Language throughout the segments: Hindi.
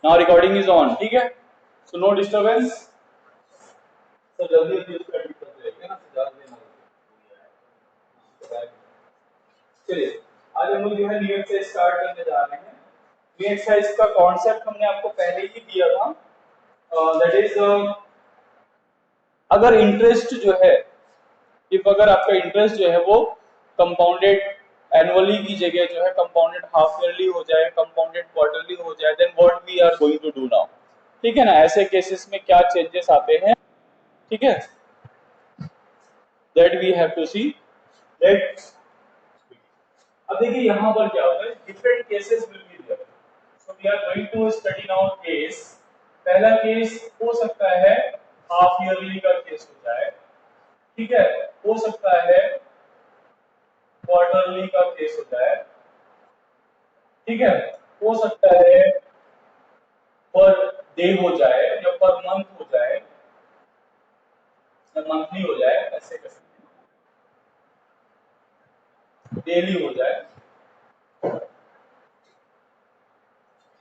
नाउ रिकॉर्डिंग इज ऑन, ठीक है। So no disturbance. तो जल्दी जल्दी उसको एडिट करते रहिए ना, ज्यादा देर ना लगे। चलिए आज हम लोग जो है न्यू एक्सरसाइज स्टार्ट करने जा रहे हैं। न्यू एक्सरसाइज का कॉन्सेप्ट हमने आपको पहले ही दिया था, दैट इज अगर इंटरेस्ट जो है, इफ अगर आपका इंटरेस्ट जो है वो कंपाउंडेड एनुअली की जगह जो है कंपाउंडेड हाफ ईयरली हो जाए, कंपाउंडेड क्वार्टरली हो जाए, then what we are going to do now, ठीक है ना। ऐसे केसेस में क्या चेंजेस आते हैं, ठीक है, that we have to see that. अब देखिए यहाँ पर क्या होता है, different cases will be there, so we are going to study now case. पहला केस हो सकता है हाफ ईयरली का केस हो जाए, ठीक है, हो सकता है क्वार्टरली का केस हो जाए, ठीक है, हो सकता है पर डे हो जाए या पर मंथ हो जाए या मंथली हो जाए, ऐसे कर सकते हैं, डेली हो जाए।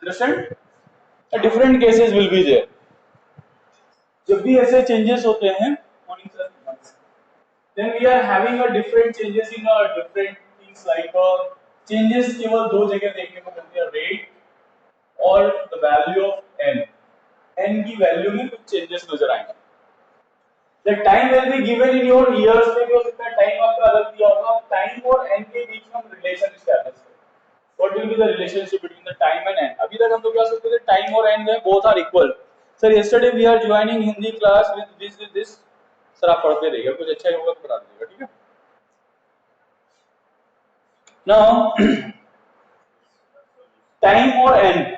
Understand, different cases will be there. जब भी ऐसे चेंजेस होते हैं, morning sir, then we are having a different changes in different things like changes केवल दो जगह देखने को मिलती है, रेट और the value of N. N की वैल्यू में कुछ चेंजेस नजर आएंगे। The time will be given in your years में भी हो सकता है टाइम आपका अलग दिया होगा। टाइम और एन के बीच में हम रिलेशन एस्टैब्लिश करें। What will be the relationship between the time and N. अभी तक हम लोग क्या सोचते थे, टाइम और एन में both are equal. Sir yesterday we are joining Hindi class with this. Sir आप पढ़ते रहिए, कुछ अच्छा होगा तो बता दीजिएगा, ठीक है। Now, टाइम और N,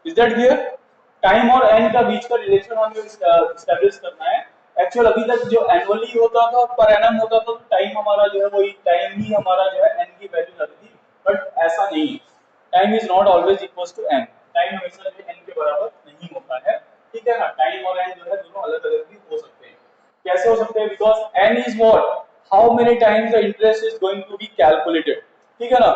is that clear. Time और एन का बीच का रिलेशन हमें एस्टैब्लिश करना है। एक्चुअल अभी तक जो एनुअली होता था, पर एनम होता था, तो टाइम हमारा जो है वही टाइम ही हमारा जो है एन की वैल्यू लगती थी, बट ऐसा नहीं है। Time is not always equal to N. Time हमेशा जो एन के बराबर नहीं होता है, ठीक है ना। टाइम और एन जो है दोनों अलग अलग भी हो सकते हैं। कैसे हो सकते हैं, because N is what, how many times the interest is going to be calculated, ठीक है ना।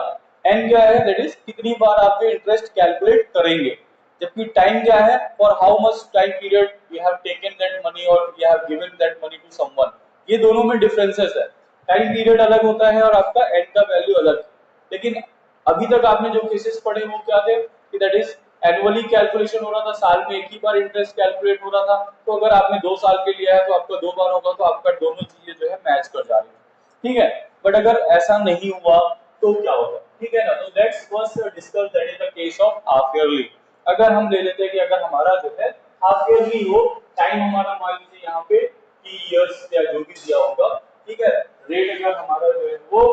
एन क्या है, दैट इज कितनी बार आप जो इंटरेस्ट कैलकुलेट करेंगे। जबकि टाइम क्या है, for how much time period you have taken that money or you have given that money to someone. ये दोनों में डिफरेंसेस है। टाइम पीरियड अलग होता है और आपका एन का वैल्यू अलग। लेकिन अभी तक आपने जो केसेस पढ़े वो क्या थे कि दैट इज एनुअली कैलकुलेशन हो रहा था, साल में एक ही बार इंटरेस्ट कैलकुलेट हो रहा था। तो अगर आपने 2 साल के लिया है तो आपका 2 बार होगा, तो आपका दोनों चीजें जो है मैच कर जा रही है, ठीक है। बट अगर ऐसा नहीं हुआ तो क्या होगा, ठीक है ना। तो let's first discuss that is the case of half yearly. अगर हम ले लेते हैं कि अगर हमारा जो है हाफ ईयरली हो, टाइम हमारा मान लीजिए यहाँ पे 3 इयर्स या जो भी दिया होगा, ठीक है। रेट अगर हमारा जो है वो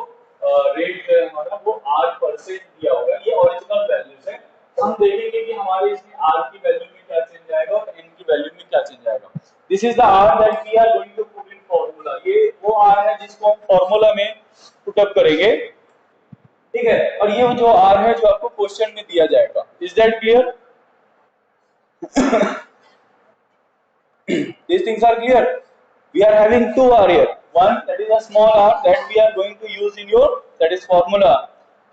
रेट जो है हमारा वो 8% दिया होगा, ये ओरिजिनल वैल्यूज है। हम देखेंगे कि हमारे इसमें आर की वैल्यू में क्या चेंज आएगा और एन की वैल्यू में क्या चेंज आएगा। This is the R that we are going to put in formula. ये वो आर है जिसको हम फॉर्मूला में पुट अप करेंगे, ठीक है। और ये जो आर है जो आपको क्वेश्चन में दिया जाएगा। Is that clear? These things are clear. We are having two R here. One that is a small r that we are going to use in your that is formula,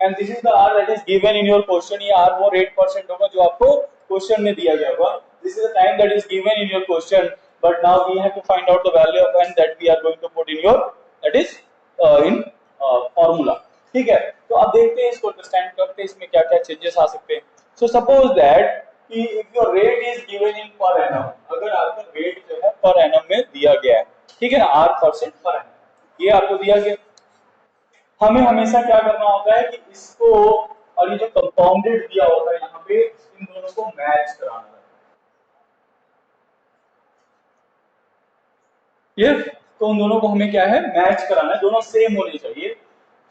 and this is the r that is given in your question. ये r वो 8% होगा जो आपको क्वेश्चन में दिया गया होगा. This is the time that is given in your question, but now we have to find out the value of n that we are going to put in your that is in formula. ठीक है. तो अब देखते हैं इसको अंडरस्टैंड करते हैं इसमें क्या क्या चेंजेस आ सकते हैं. So suppose that कि if your rate is given in per annum, अगर आपका रेट जो है पर एनम में दिया गया है, ठीक है ना, 8% पर एनम, ये आपको दिया गया. हमें हमेशा क्या करना होता है कि इसको और ये जो कंपाउंडेड दिया होता है यहाँ पे, इन दोनों को मैच कराना है. ये तो उन दोनों को हमें क्या है, मैच कराना है, दोनों सेम होने चाहिए.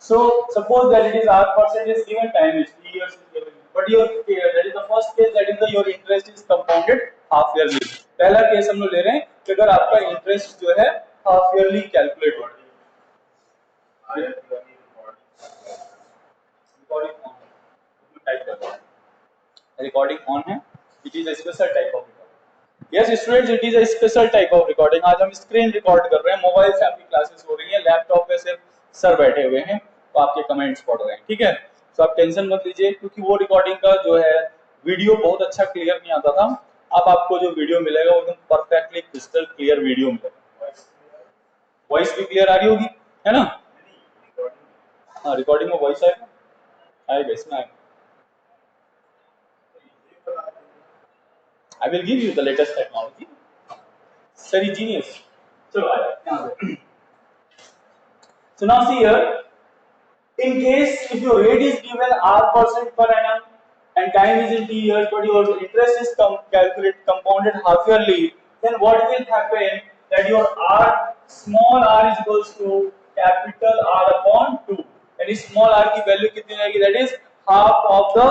So suppose that it is r% is given, time is 3 years is given, but your that is the first case, that is the your interest is compounded half yearly. पहला केस हम लोग ले रहे हैं कि अगर आपका इंटरेस्ट जो है हाफ ईयरली कैलकुलेट हो रही है. रिकॉर्डिंग ऑन है. It is a special type of recording. Yes students, it is a special type of recording. आज हम स्क्रीन रिकॉर्ड कर रहे हैं, मोबाइल से आपकी क्लासेस हो रही है, लैपटॉप पे सिर्फ सर बैठे हुए हैं तो आपके कमेंट्स पढ़ रहे हैं, ठीक है. तो आप टेंशन मत लीजिए, क्योंकि वो रिकॉर्डिंग का जो है वीडियो बहुत अच्छा क्लियर नहीं आता था, अब आपको जो वीडियो मिलेगा वो एकदम परफेक्टली क्रिस्टल क्लियर वीडियो मिलेगा। वॉइस भी क्लियर आ रही होगी, है ना? हाँ, रिकॉर्डिंग में वॉइस आएगा, आएगा, इसमें आएगा। I will give you the latest technology. Very genius. चलो आ जाओ। So now see here, in case if your rate is given r% per annum and time is in t years, but your interest is calculated compounded half yearly, then what will happen that your r small r is equals to capital R upon 2, and small r की value कितनी आएगी? That is half of the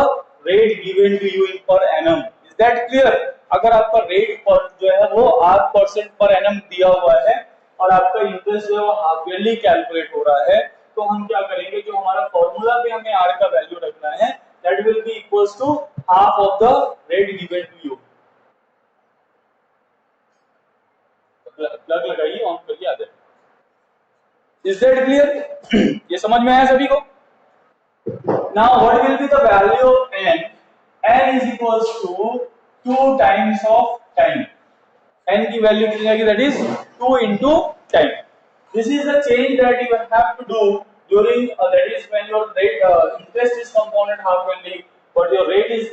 rate given to you in per annum. Is that clear? अगर आपका रेट पर जो है वो r% per annum दिया हुआ है और आपका इंटरेस्ट जो है वो हाफ ईयरली कैलकुलेट हो रहा है, तो हम क्या करेंगे, जो हमारा फॉर्मूला पे हमें आर का वैल्यू रखना है, that will be equals to half of the rate given to you. Plug लगाइए, ऑन करिए, आ जाए। Is that clear? ये समझ में आया सभी को? Now what will be the value of n? n is equals to 2 times of time. n की वैल्यू कितनी आएगी? That is 2 into time. This is the change that you have to do during that is when your rate interest is compounded half yearly, but your rate is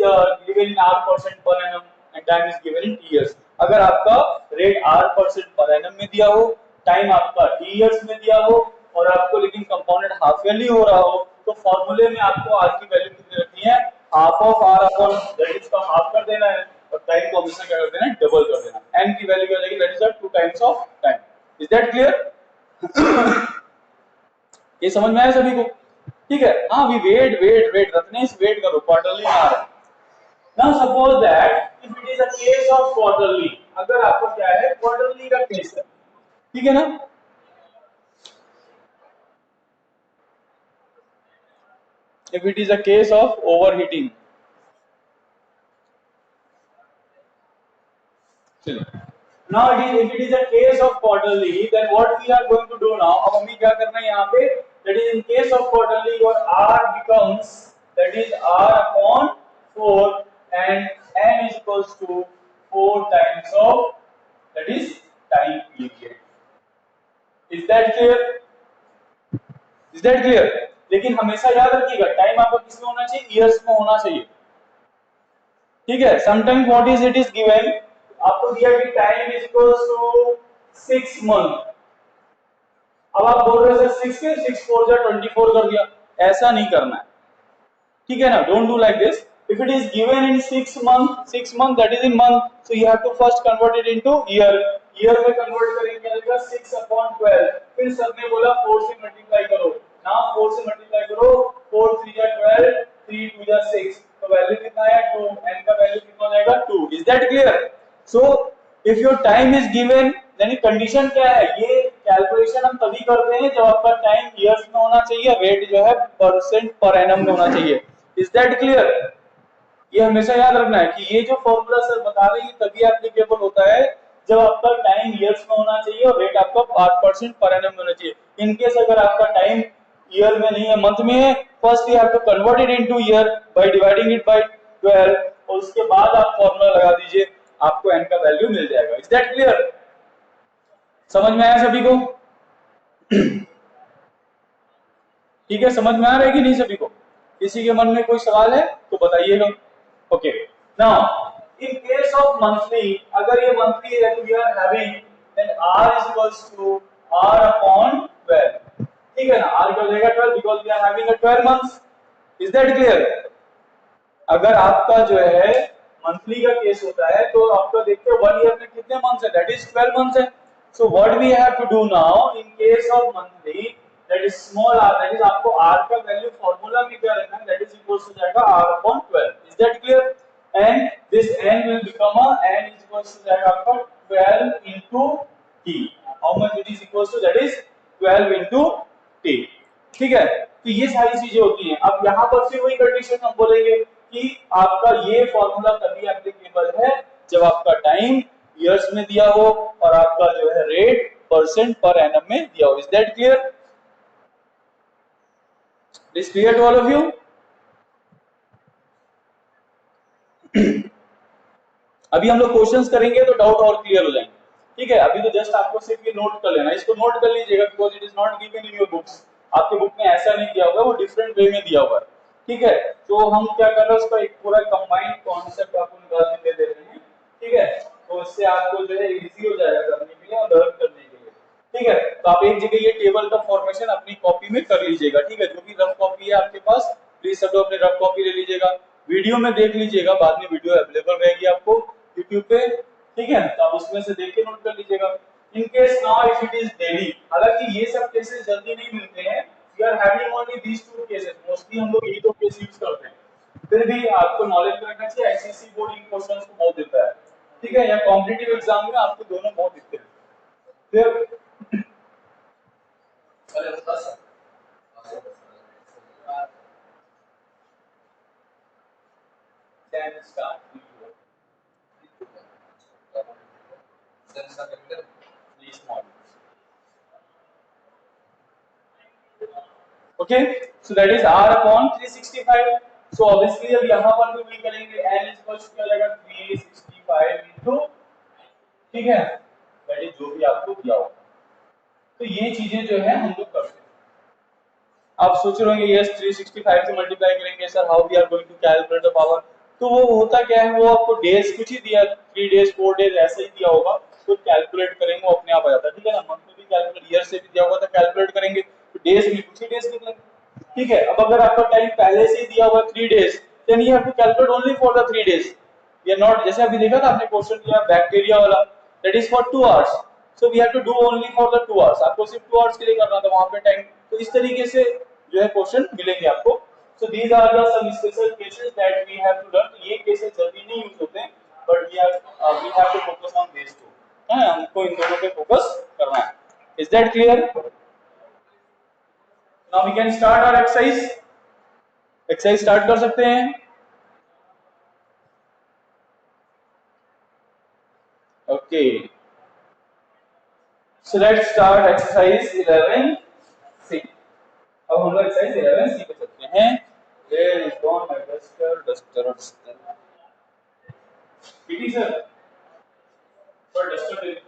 given in r% per annum and time is given in t years. अगर आपका रेट r% per annum में दिया हो, टाइम आपका t years में दिया हो और आपको लेकिन कंपाउंडेड हाफ ईयरली हो रहा हो, तो फॉर्मूले में आपको r की वैल्यू कितनी रखनी है? Half of r upon that is का हाफ कर देना है और टाइम को हमेशा क्या कर देना है? डबल कर देना। n की वैल्यू क्या हो जाएगी? That is 2 times of time. Is that clear? ये समझ में आया सभी को? ठीक है। हाँ, वी वेट रत्नेश, वेट करो, क्वार्टरली आ रहा है। Now suppose that if it is a case of quarterly, अगर आपको क्या है, क्वार्टरली का केस है, ठीक है ना? If it is a case of overheating, चलिए now it is if it is a case of quarterly, then what we are going to do now, अब हमें क्या करना है यहाँ पे, that is in case of quarterly your r becomes that is r upon 4 and n is equals to 4 times of that is time period. Is that clear? Is that clear? लेकिन हमेशा याद रखिएगा टाइम आपका किसमें होना चाहिए? ईयर्स में होना चाहिए, ठीक है? Sometimes what is it is given, आपको दिया कि time is equals to 6 month, अब आप बोल रहे हो 6 के 6 4 जा 24 कर दिया, ऐसा नहीं करना है, ठीक है ना? Don't do like this. If it is given in 6 month that is in month, so you have to first convert it into year. Year में कन्वर्ट करेंगे आएगा 6 अपॉन 12, फिर सर ने बोला 4 से मल्टीप्लाई करो, ना 4 से मल्टीप्लाई करो, 4 3 जा 12, 3 2 जा 6, तो वैल्यू कितना आया? 2, n का वैल्यू कितना हो जाएगा? 2। Is that clear? So if your time is given, यानी कंडीशन क्या है, ये कैलकुलेशन हम तभी करते हैं जब आपका टाइम ईयर्स में होना चाहिए, रेट जो है परसेंट पर एनम में होना चाहिए। Is that clear? ये हमेशा याद रखना है कि ये जो फॉर्मूला सर बता रहे हैं तभी एप्लीकेबल होता है जब आपका टाइम ईयर्स में होना चाहिए और रेट आपका 8% पर एनम में होना चाहिए। इन केस अगर आपका टाइम ईयर में नहीं है, मंथ में है, first you have to convert it into year by dividing it by 12 और उसके बाद आप फॉर्मूला लगा दीजिए, आपको एन का वैल्यू मिल जाएगा। Is that clear? समझ में आया सभी को? ठीक है, समझ में आ रहा है कि नहीं सभी को? किसी के मन में कोई सवाल है तो बताइएगा। Okay, now in case of monthly, अगर ये मंथली है तो we are having then r is equals to r upon 12, ठीक है ना? r क्या हो जाएगा? 12, because we are having a 12 months. Is that clear? अगर आपका जो है मंथली का केस होता है तो आपका देखते हो 1 ईयर में कितने मंथ्स है? दैट इज 12 मंथ्स है। So what we have to do now in case of monthly, that is small r, that is आपको r का वैल्यू फार्मूला में क्या रखना है? दैट इज इक्वल्स टू जाएगा r upon 12। Is that clear? And this n will become a n is equals to जाएगा आपका 12 into t। How much it is equals to? That is 12 into t। ठीक है, तो ये सारी चीजें होती हैं। अब यहाँ पर से वही कंडीशन हम बोलेंगे कि आपका ये फॉर्मूला तभी एप्लीकेबल है जब आपका टाइम इयर्स में दिया हो और आपका जो है रेट परसेंट पर एनम में दिया हो। Is that clear? Is clear to all of you? अभी हम लोग क्वेश्चंस करेंगे तो डाउट और क्लियर हो जाएंगे। ठीक है, अभी तो जस्ट आपको सिर्फ ये नोट कर लेना, इसको नोट कर लीजिएगा because it is not given in your books. आपके बुक में ऐसा नहीं दिया होगा, वो डिफरेंट वे में दिया हुआ है। ठीक है, तो हम क्या कर रहे हैं, उसका एक पूरा कंबाइंड कॉन्सेप्ट आपको निकाल के दे रहे हैं। ठीक है, तो इससे आपको जो है इजी हो जाएगा करने के लिए और लर्न करने के लिए। ठीक है, तो आप एक जगह ये टेबल का फॉर्मेशन अपनी कॉपी में कर लीजिएगा। ठीक है, जो भी रफ कॉपी है आपके पास, प्लीज सब लोग अपने रफ कॉपी ले लीजिएगा, वीडियो में देख लीजिएगा, बाद में वीडियो अवेलेबल रहेगी आपको यूट्यूब पे। ठीक है, तो आप उसमें से देख के नोट कर लीजिएगा। In case now if it is daily, हालांकि ये सब केसेस जल्दी नहीं मिलते हैं, we are having only these two cases, mostly हम लोग यही दो केस यूज करते हैं। फिर भी आपको नॉलेज रखना चाहिए, आईसीएसई बोर्ड इन क्वेश्चंस को बहुत देता है। ठीक है, या कॉम्पिटिटिव एग्जाम में आपको दोनों बहुत दिखते हैं। फिर अरे बता sir can start please model. Okay, so that is r upon 365। So obviously अब यहां पर भी वही करेंगे, n इक्वल्स टू क्या जाएगा 365 इनटू, ठीक है, दैट इज जो भी आपको दिया होगा। तो ये चीजें जो है हम लोग करते हैं। आप सोच रहे होंगे यस 365 से मल्टीप्लाई करेंगे sir, how we are going to calculate the power. तो वो होता क्या है, वो आपको डेज कुछ ही दिया, 3 डेज 4 डेज ऐसे ही दिया होगा, तो कैलकुलेट करेंगे वो अपने आप आ जाता है। ठीक है ना, मंथ में भी कैलकुलेट, ईयर से भी दिया होगा तो कैलकुलेट करेंगे, तो डेज भी कुछ ही डेज निकलेंगे। ठीक है, अब अगर आपका टाइम पहले से ही दिया हुआ 3 days, then you have to calculate only for the 3 days. We are not, जैसे अभी देखा था आपने क्वेश्चन दिया बैक्टीरिया वाला, that is for 2 hours, so we have to do only for the 2 hours, आपको सिर्फ 2 आवर्स के लिए करना था वहां पे टाइम। तो इस तरीके से जो है क्वेश्चन मिलेंगे आपको। So these are the some special cases that we have to learn. ये केसेस जल्दी नहीं यूज होते हैं, but we have to focus on this two, है हमको इन दोनों पे फोकस करना है। Is that clear? Now we can start our exercise. Exercise start कर सकते हैं। Okay, so let's start exercise 11 C. अब हम लोग एक्सरसाइज 11 सी पे चलते हैं। Where is gone my duster, duster duster, PT sir पर डस्टर।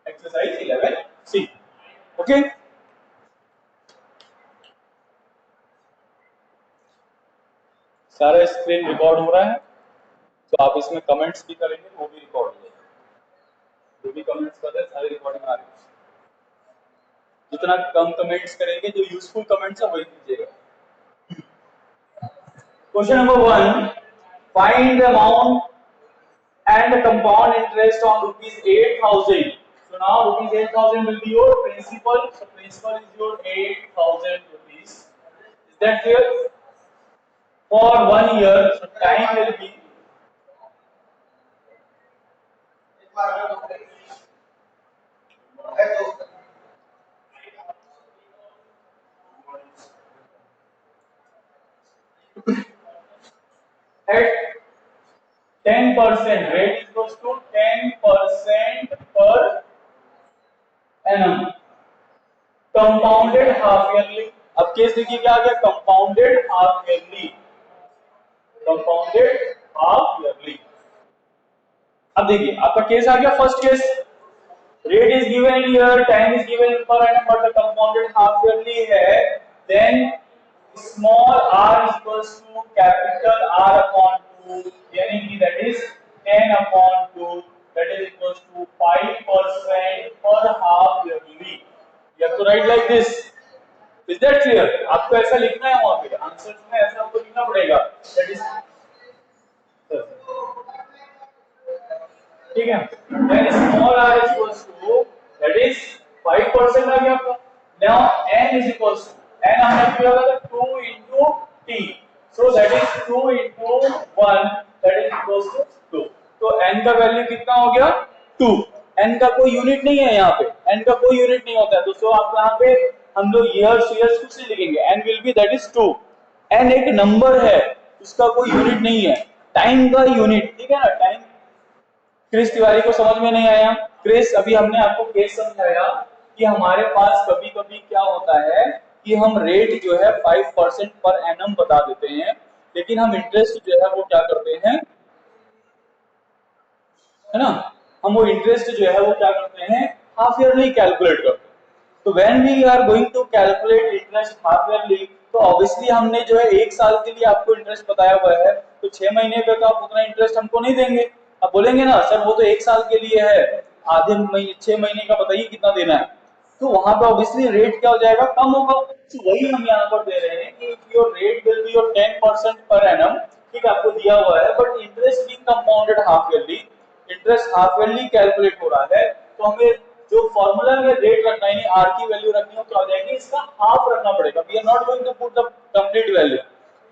एक्सरसाइज 11 सी। ओके, सारा स्क्रीन रिकॉर्ड हो रहा है, तो आप इसमें कमेंट्स भी करेंगे वो भी रिकॉर्ड हो जाएगा। जो भी कमेंट्स कर रहे हैं सारे रिकॉर्डिंग आ रही है। जितना कम कमेंट्स करेंगे, जो यूजफुल कमेंट्स है वही कीजिएगा। Question number 1, find the amount and the compound interest on rupees 8,000. So now rupees 8,000 will be your principal. So principal is your 8,000 rupees. Is that clear? For 1 year, so time will be at 10%. Rate is equals to 10% per annum. Compounded half yearly. अब केस देखिए क्या आ गया, compounded half yearly, compounded half yearly. अब देखिए आपका केस आ गया, first case rate is given in year, time is given in per annum, but the compounded half yearly है, then small r is equals to capital R upon 2, यानी कि that is 10 upon 2, that is equals to 5% per half yearly. You have to write like this. Is that clear? आपको ऐसा लिखना है, वहां पे आंसर में ऐसा आपको लिखना पड़ेगा, that is ठीक है, then small r is equals to that is 5% आ गया आपका। now n is equals to n हमने किया था 2 into t, so that is 2 into 1, that is equals to 2। तो n का वैल्यू कितना हो गया 2। n का कोई यूनिट नहीं है यहाँ पे, n का कोई यूनिट नहीं होता है, तो सो आप यहाँ पे हम लोग ईयर्स ईयर्स कुछ नहीं लिखेंगे, n will be that is 2। n एक नंबर है, उसका कोई यूनिट नहीं है, टाइम का यूनिट, ठीक है ना। टाइम क्रिस तिवारी को समझ में नहीं आया? क्रिस, अभी हमने आपको केस समझाया कि हमारे पास कभी कभी क्या होता है कि हम रेट जो है 5% पर एनम बता देते हैं, लेकिन हम इंटरेस्ट जो है वो क्या करते हैं, है ना, हम वो इंटरेस्ट जो है वो क्या करते हैं, हाफ ईयरली कैलकुलेट करते हैं। तो when we are going to calculate interest half yearly, तो ऑब्वियसली हमने जो है एक साल के लिए आपको इंटरेस्ट बताया हुआ है, तो 6 महीने पे तो आप उतना इंटरेस्ट हमको नहीं देंगे। आप बोलेंगे ना सर वो तो एक साल के लिए है, आधे महीने 6 महीने का बताइए कितना देना है, तो वहां पे ऑब्वियसली रेट क्या हो जाएगा, कम होगा। तो वही हम यहाँ पर दे रहे हैं कि your rate will be your 10% per annum, ठीक आपको दिया हुआ है, but interest being compounded half yearly, interest half yearly calculate हो रहा है, तो हमें जो फॉर्मूला में रेट रखना है, आर की वैल्यू रखनी हो तो आ जाएगी, इसका हाफ रखना पड़ेगा। We are not going to put the complete value,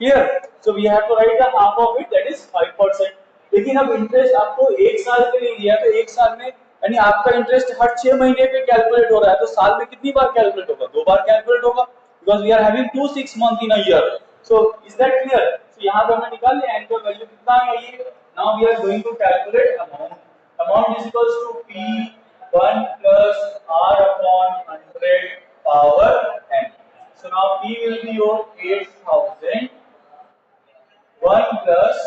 clear. So we have to write the half of it, that is 5%। लेकिन अब इंटरेस्ट आपको एक साल के लिए दिया है, तो एक साल में यानी आपका इंटरेस्ट हर 6 महीने पे कैलकुलेट हो रहा है, तो साल में कितनी बार कैलकुलेट होगा, 2 बार कैलकुलेट होगा, because we are having 2 6 month in a year. So is that clear? So यहां पे हमने निकाल लिया एन का वैल्यू कितना है ये। Now we are going to calculate amount. Amount is equals to p 1 plus r upon 100 power n. So now p will be your 8000, 1 plus,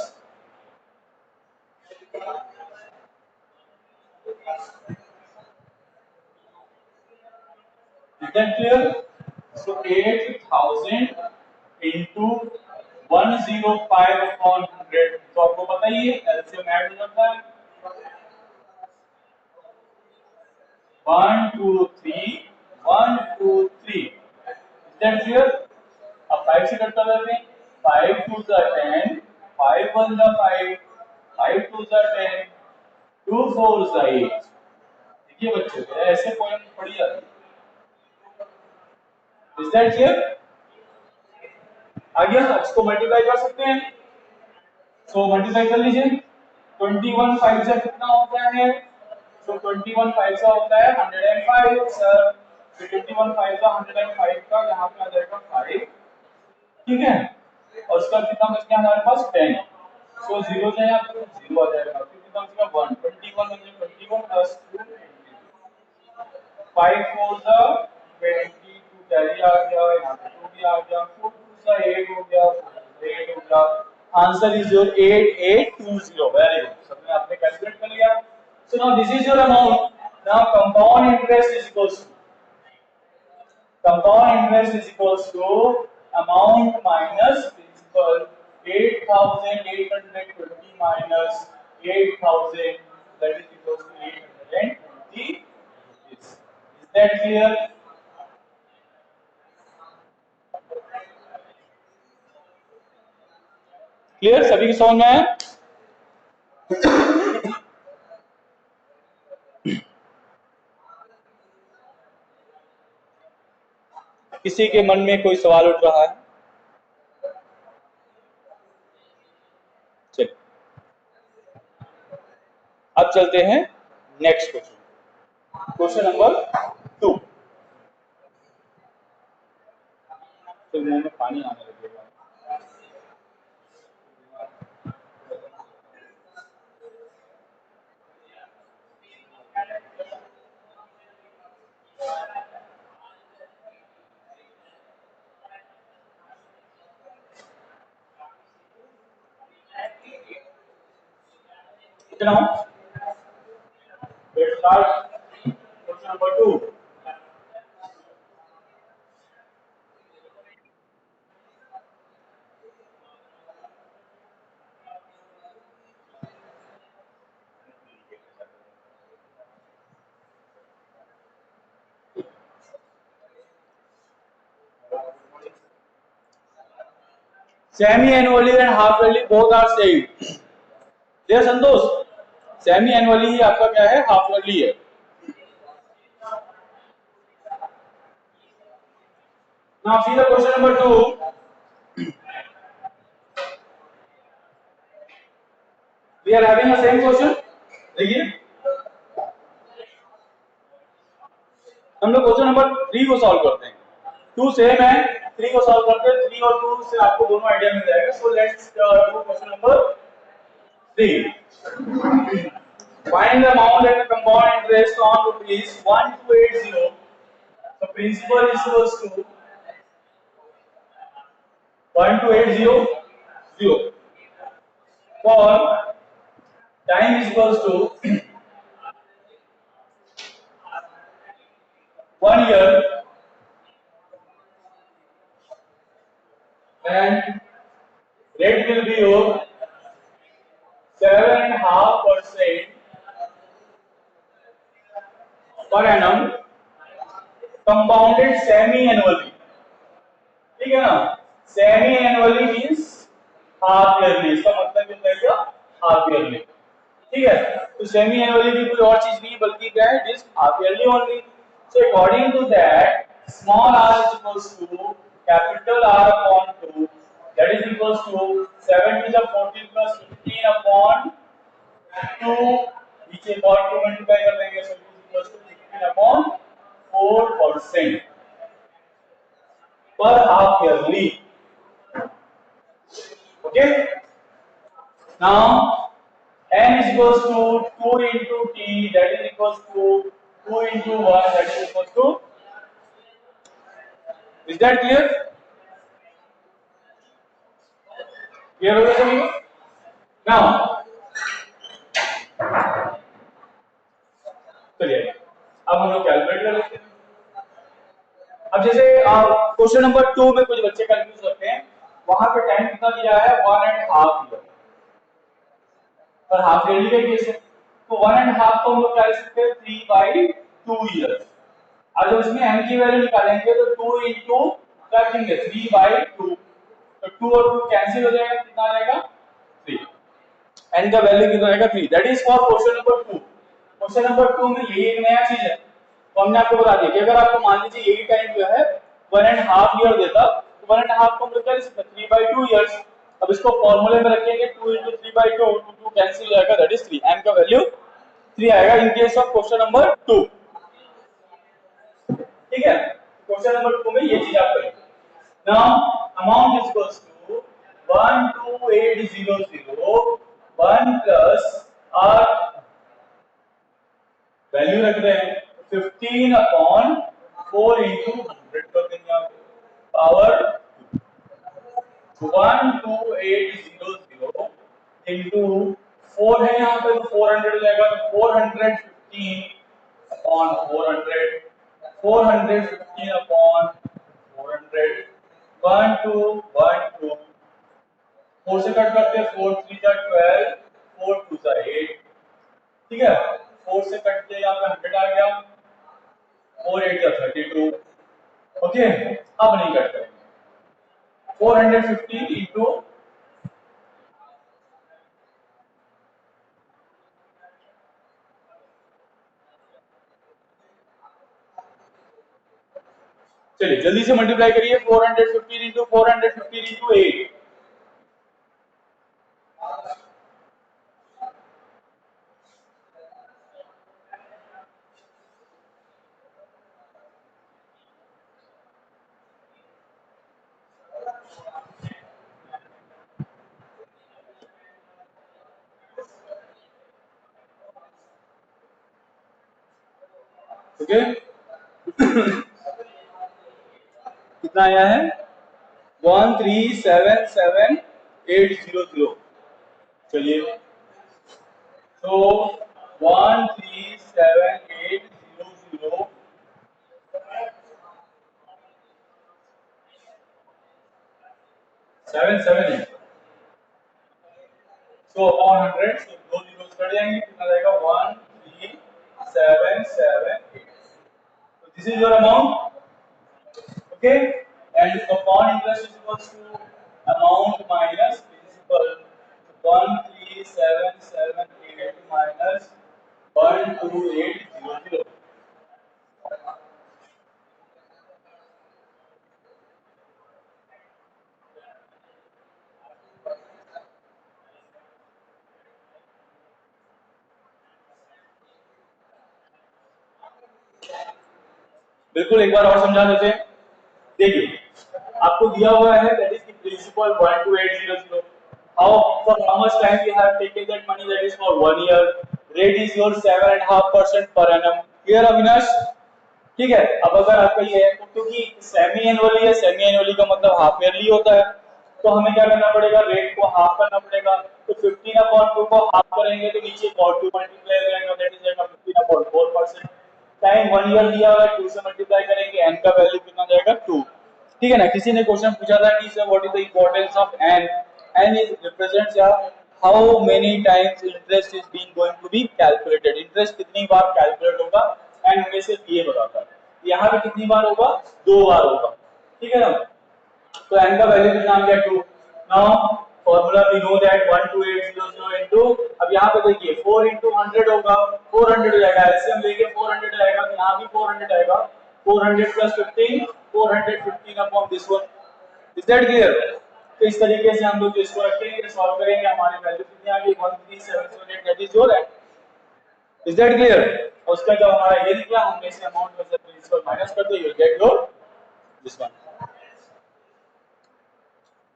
is that clear? So 8000 into 105 upon 100, तो आपको पता ही है एलसीएम ऐड हो जाता है 1 2 3 1 2 3। Is that clear? अब 5 से कट कर देते हैं, 5 2 जा 10, 5 1 जा 5, 5 2 जा 10, 2 4 जा 8। देखिए बच्चों ऐसे पोएम पढ़ी जाती है। Is that clear? आगे हम इसको मल्टीप्लाई कर सकते हैं, सो मल्टीप्लाई कर लीजिए। 21 5 से कितना होता है, सो 21 5 से होता है 105 सर, 21 5 का 105 का यहाँ पे आ जाएगा 5, ठीक है, और उसका कितना बच गया हमारे पास 10, सो 0 जाए आपको 0 आ जाएगा, फिर कितना बचेगा 1, 21 म्हणजे 21 प्लस 2 5 4 जा 22 कैरी आ गया, यहाँ पे 2 भी आ गया, 4 2 जा 8 हो गया, 8 हो गया। Answer is your 8820। Very good, सबने आपने कैलकुलेट कर लिया। So now this is your amount. Now compound interest is equals to, compound interest is equals to amount minus principal, 8820 minus 8000, that is equals to 820 rupees. Is that clear? Clear, सभी की समझ में आया? किसी के मन में कोई सवाल उठ रहा है? चलिए अब चलते हैं नेक्स्ट क्वेश्चन, क्वेश्चन नंबर 2। तो मुंह में पानी आने लगेगा। कितना? Let's start question number 2. Semi-annually and half-yearly both are same. Dear Santosh, semi-annually ही आपका क्या है, half-yearly है। Now see the question number 2. We are having a same question. देखिए हम लोग क्वेश्चन नंबर 3 को सॉल्व करते हैं। 2 सेम है, 3 को सॉल्व करते हैं। 3 और 2 से आपको दोनों आइडिया मिल जाएगा। So let's do question number 3। Find the amount and the compound interest on rupees 1280. The principal is equals to 12800. For time is equals to 1 year and rate will be of 7.5% per annum, compounded semi-annually. ठीक है ना? Semi annually means half yearly. इसका मतलब होता है क्या? Half yearly. ठीक है, तो सेमी एनुअली भी कोई और चीज नहीं बल्कि क्या है? It is half yearly only. So according to that small r is equals to capital R upon 2, that is equals to 7 to the 14 plus 15 upon 2, नीचे और 2 मल्टीप्लाई कर देंगे, so it is equals to 15 upon 4% per half yearly. Okay, now n is equals to 2 into t, that is equals to 2 into 1, that is equals to, is that clear? Clear हो गया सभी को? Now चलिए अब हम लोग कैलकुलेट कर लेते हैं। अब जैसे क्वेश्चन नंबर 2 में कुछ बच्चे कंफ्यूज होते हैं, वहां पे टाइम कितना दिया है? 1.5 ईयर। पर हाफ ईयरली का केस है तो 1.5 को हम लोग क्या लिख सकते हैं? 3/2 ईयर्स। अब जब इसमें m की वैल्यू निकालेंगे तो 2 into क्या लिखेंगे? 3/2। तो 2 और 2 कैंसिल हो जाएगा, कितना आ जाएगा? 3। n का वैल्यू कितना आएगा? 3। That is for question number 2। Question number 2 में यही एक नया चीज है, तो हमने आपको बता दिया कि अगर आपको मान लीजिए यही टाइम जो है 1.5 ईयर देता, तो 1.5 को हम लोग क्या लिख सकते हैं? 3/2 ईयर्स। अब इसको फॉर्मूले में रखेंगे, 2 into 3/2, 2 कैंसिल हो जाएगा, दैट इज 3। n का वैल्यू 3 आएगा इन केस ऑफ क्वेश्चन नंबर 2। ठीक है, क्वेश्चन नंबर 2 में ये चीज आप करेंगे। Now amount is equals to 12800 1 plus r value रख रहे हैं 15 अपॉन 4 into 100 कर देंगे आप पावर 12800 into 4 है यहाँ पे तो 400 हो जाएगा, तो 415 अपॉन 400, 415 अपॉन 400, 1212 4 से कट करते हैं, 4 3 जा 12, 4 2 जा 8। ठीक है, 4 से कट के यहाँ पे 100 आ गया, 4 8 जा 32। ओके, अब नहीं कट करेंगे। 415 into चलिए जल्दी से मल्टीप्लाई करिए। 415 into 415 into 8। ओके, कितना आया है? 1377800। चलिए तो 13780 778, सो अपॉन 100, सो दो जीरोस कट जाएंगे, कितना रहेगा? 13778। so this is your amount. Okay, and compound interest is equals to amount minus principal, so 13778 minus 12800। बिल्कुल एक बार और समझा देते हैं। देखिए आपको दिया हुआ है that is the principal 12800, how for how much time you have taken that money, that is for 1 year, rate is your 7.5% per annum. Clear Avinash? ठीक है। अब अगर आपका ये है क्योंकि सेमी एनुअली है, सेमी एनुअली का मतलब हाफ ईयरली होता है, तो हमें क्या करना पड़ेगा, रेट को हाफ करना पड़ेगा। तो 15/2 को हाफ करेंगे तो नीचे और 2 मल्टीप्लाई हो जाएगा, दैट इज जाएगा 15/4%। टाइम 1 ईयर दिया हुआ है, 2 से मल्टीप्लाई करेंगे, एन का वैल्यू कितना जाएगा 2। ठीक है ना। किसी ने क्वेश्चन पूछा था कि sir what is the importance of N, N is represents या how many times interest is being going to be calculated, interest कितनी बार कैलकुलेट होगा, एन हमें सिर्फ ये बताता है। यहाँ पे कितनी बार होगा, 2 बार होगा। ठीक है ना। तो n का वैल्यू कितना आ गया 2। Now formula we know that 12800 into, अब यहाँ पे देखिए 4 into 100 होगा, 400 हो जाएगा, एलसीएम लेके 400 आएगा, तो यहाँ भी 400 आएगा, 400 plus 15, 415 upon this one. Is that clear? तो इस तरीके से हम लोग इसको रखेंगे, सॉल्व करेंगे, हमारी वैल्यू कितनी आ गई 13778, that is your. Is that clear? और उसका जब हमारा ये निकला, हमने इसे अमाउंट में से प्रिंसिपल माइनस कर दो, you will get your this one.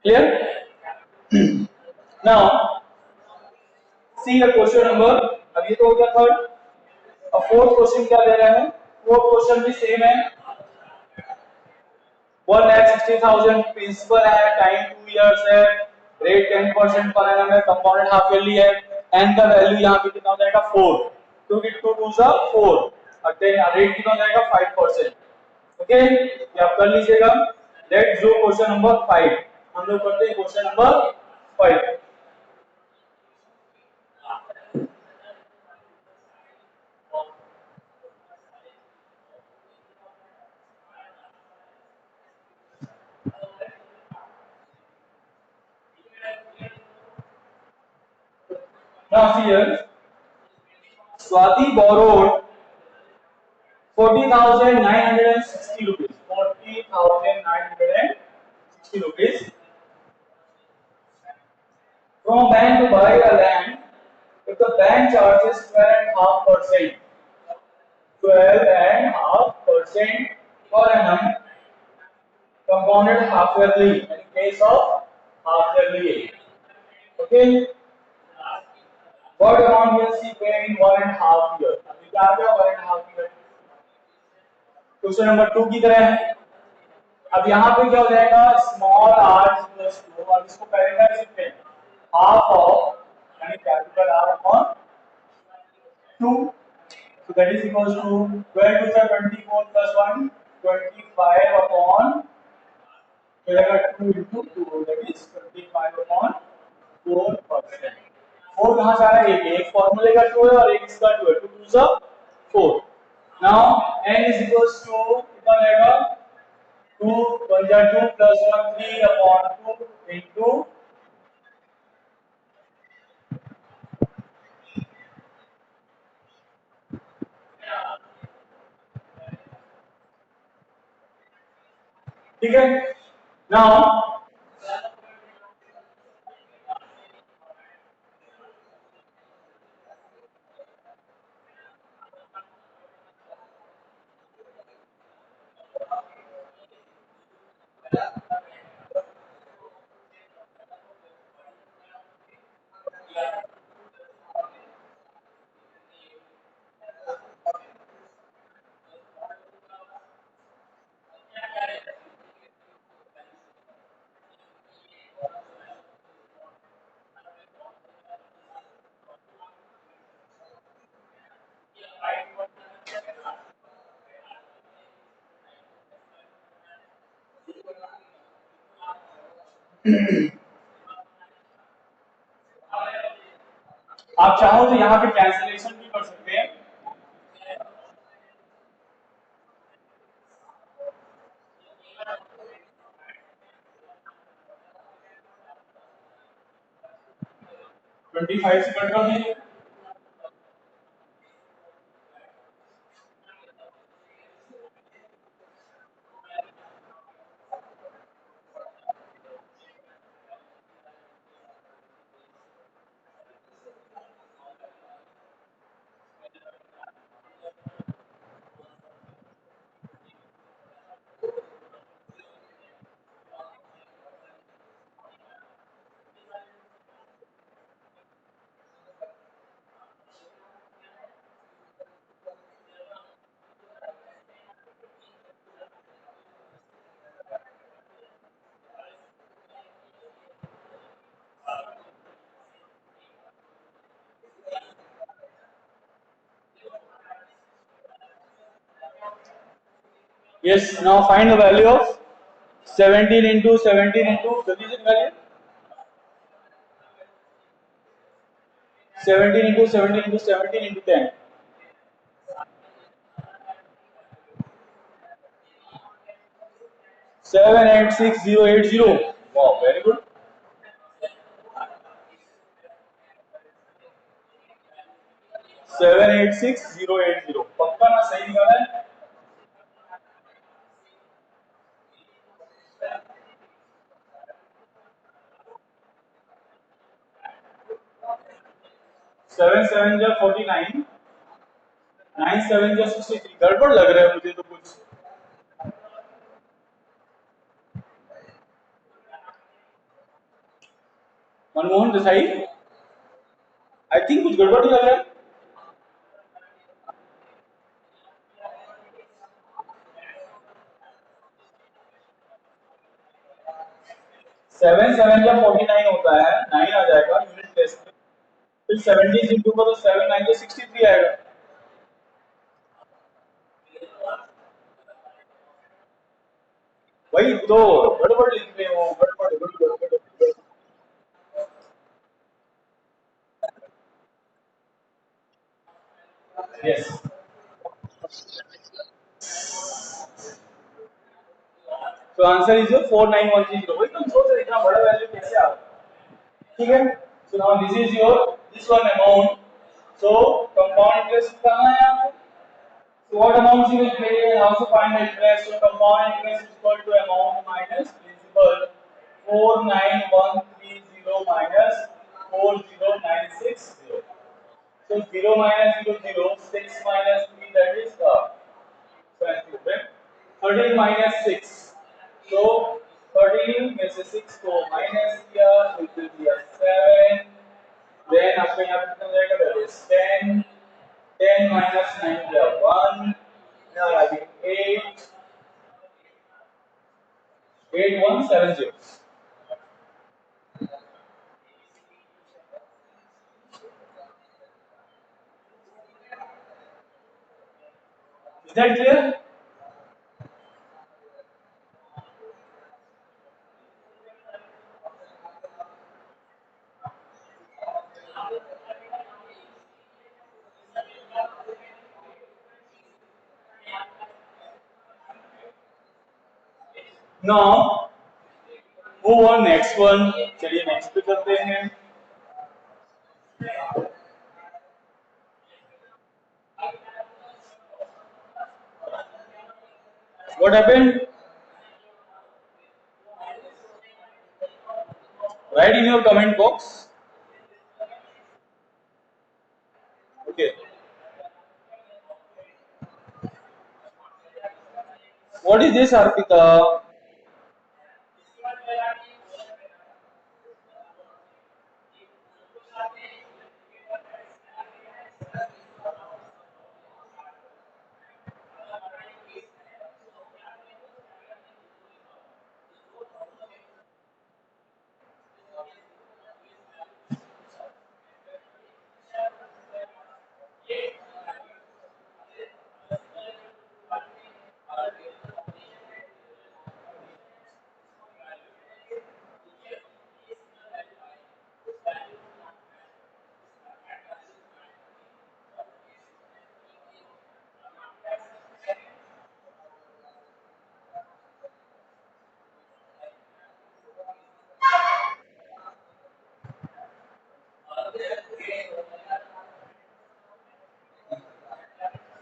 Clear? Now see the question number, अब ये तो हो गया थर्ड। अब फोर्थ क्वेश्चन क्या दे रहा है? फोर्थ क्वेश्चन भी सेम है, 1,60,000 प्रिंसिपल है, टाइम 2 इयर्स है, रेट 10% पर एनम है, कंपाउंडेड हाफ ईयरली है, एन का वैल्यू यहाँ पे कितना हो जाएगा 4, क्योंकि 2 2 सा 4, और देन रेट कितना हो जाएगा 5%। ओके, ये आप कर लीजिएगा। Let's do question number 5। हम लोग करते हैं question number 5। Now see here, Swati borrowed 40,960 rupees. 40,960 rupees from a bank to buy a land. If the bank charges 12.5%, 12.5% per annum, compounded half yearly in case of half yearly. Okay, what amount will she pay in 1.5 years? अभी क्या आ गया 1.5 year? क्वेश्चन नंबर 2 की तरह है। अब यहाँ पे क्या हो जाएगा, स्मॉल आर प्लस 2, और इसको पहले कर सकते हैं हाफ ऑफ, यानी capital R upon 2, so that is equals to 12 to the 24 plus 1, 25 upon, तो जाएगा 2 into 2, that is 25 upon 4%। 4 कहाँ से आ रहा है, एक फॉर्मूले का 2 है और एक इसका 2 है, 2 2 सा 4। Now n is equals to कितना जाएगा, 2 1 जा 2 plus 1 3 upon 2 into, ठीक है। नाउ आप चाहो तो यहाँ पे कैंसिलेशन भी कर सकते हैं। 25 से कट कर दीजिए। Yes, now find the value of 17 into 17 into the digit value 17 into 17 into 17 into 10. 786080. Wow, very good. 786080 पक्का ना सही निकाला है 7 7 जा 49 9 7 जा 63 गड़बड़ लग रहा है मुझे तो कुछ मनमोहन देसाई आई थिंक कुछ गड़बड़ ही लग रहा है 7 7 जा 49 होता है 9 आ जाएगा यूनिट प्लेस में फिर 70 इंटू का तो 7 9 जा 63 आएगा वही तो गड़बड़ लिख रहे हो गड़बड़ गड़बड़ गड़बड़ यस तो आंसर इज 49130 भाई तुम सोच रहे इतना बड़ा वैल्यू कैसे आ ठीक है सो now this is your this one amount so compound interest करना है आपको so what amount you will pay and also find the interest so compound interest is equal to amount minus principal 49130 minus 40960 so 0 minus 0 0 6 minus 3 that is 13 minus 6. So 13 में से 6 को minus किया तो it will be a 7. Then आपको यहाँ पे कितना जाएगा that is 10. 10 minus 9 किया 1. Now I get 8. 8170. Is that clear? Now move on next one. चलिए next पे करते हैं. What happened? Write in your comment box. Okay. What is this, Arpita?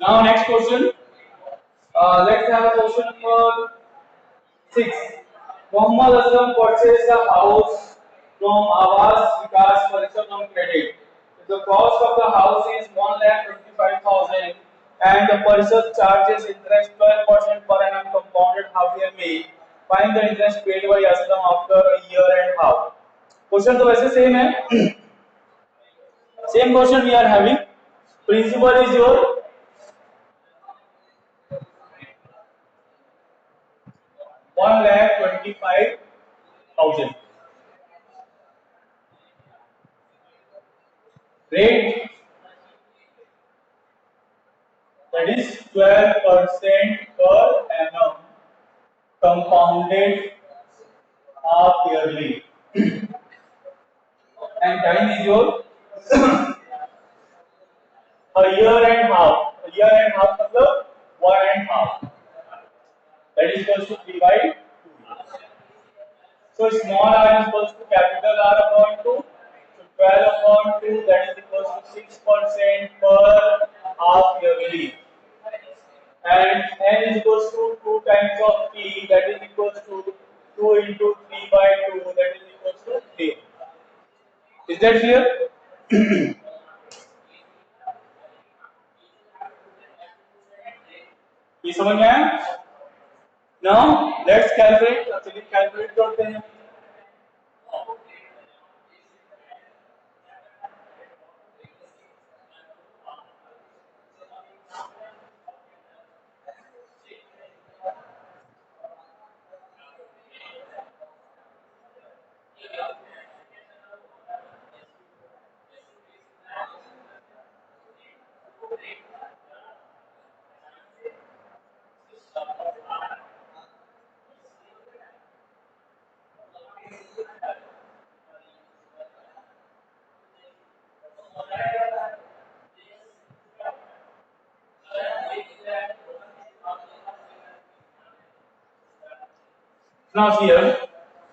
Now next question. Let's have a question number 6. Mohammad Aslam purchased a house from Awas Vikas Parishad Credit. The cost of the house is 1,25,000 and the Parishad charges interest 12% per annum compounded half yearly. Find the interest paid by Aslam after a year and half. Question तो वैसे सेम है. Same question we are having. Principal is your 1,25,000. Rate that is 12% per annum compounded half yearly, and time is your a year and half. A year and half मतलब 1.5. That is equals to 3 by 2. So small r is equals to capital R upon 2. So 12 upon 2, that is equals to 6% per half yearly. And n is equals to 2 times of t, that is equals to 2 into 3 by 2, that is equals to 3. Is that clear? ये समझ में आया? Now let's calculate. चलिए कैलकुलेट करते हैं. Now here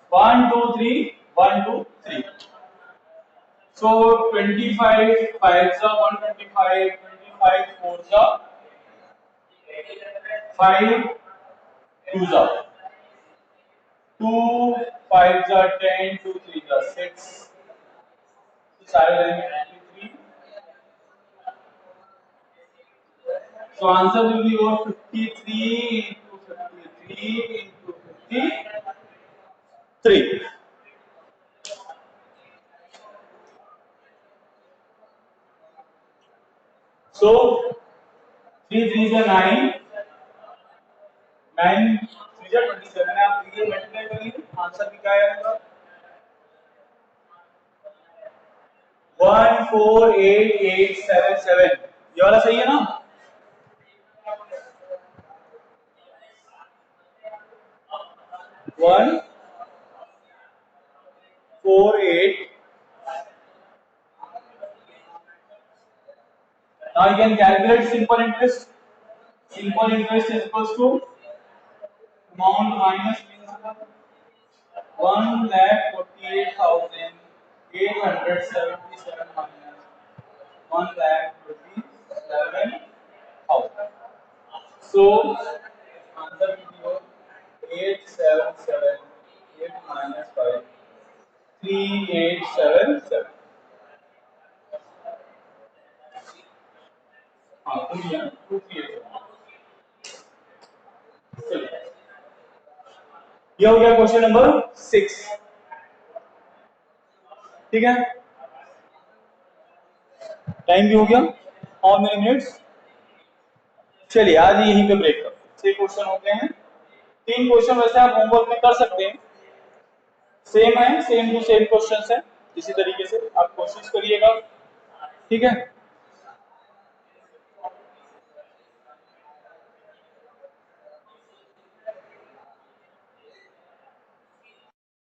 1 2 3 1 2 3. So 25 5s are 125, 25 4s are 5 2s are 2 5s are 10, 2 3s are 6. So सारे रहेंगे 93. So answer will be your 53 into 53 into 53. So 3 3s are 9, 9 3s are 27. आप 3 मल्टीप्लाई करिए, आंसर भी क्या आएगा? 148,877. ये वाला सही है ना? 148. Now you can calculate simple interest. Simple interest is equals to amount minus principal. 1,48,877 minus 1,47,000. So answer will be 877, 8 minus 5, 3877. हाँ तो ये 238. ये हो गया क्वेश्चन नंबर 6. ठीक है, टाइम भी हो गया और मेरे मिनट्स. चलिए आज यहीं पे ब्रेक करते हैं. 6 क्वेश्चन हो गए हैं. 3 क्वेश्चन वैसे आप होमवर्क में कर सकते हैं, सेम है, सेम टू सेम क्वेश्चंस है. इसी तरीके से आप कोशिश करिएगा. ठीक है.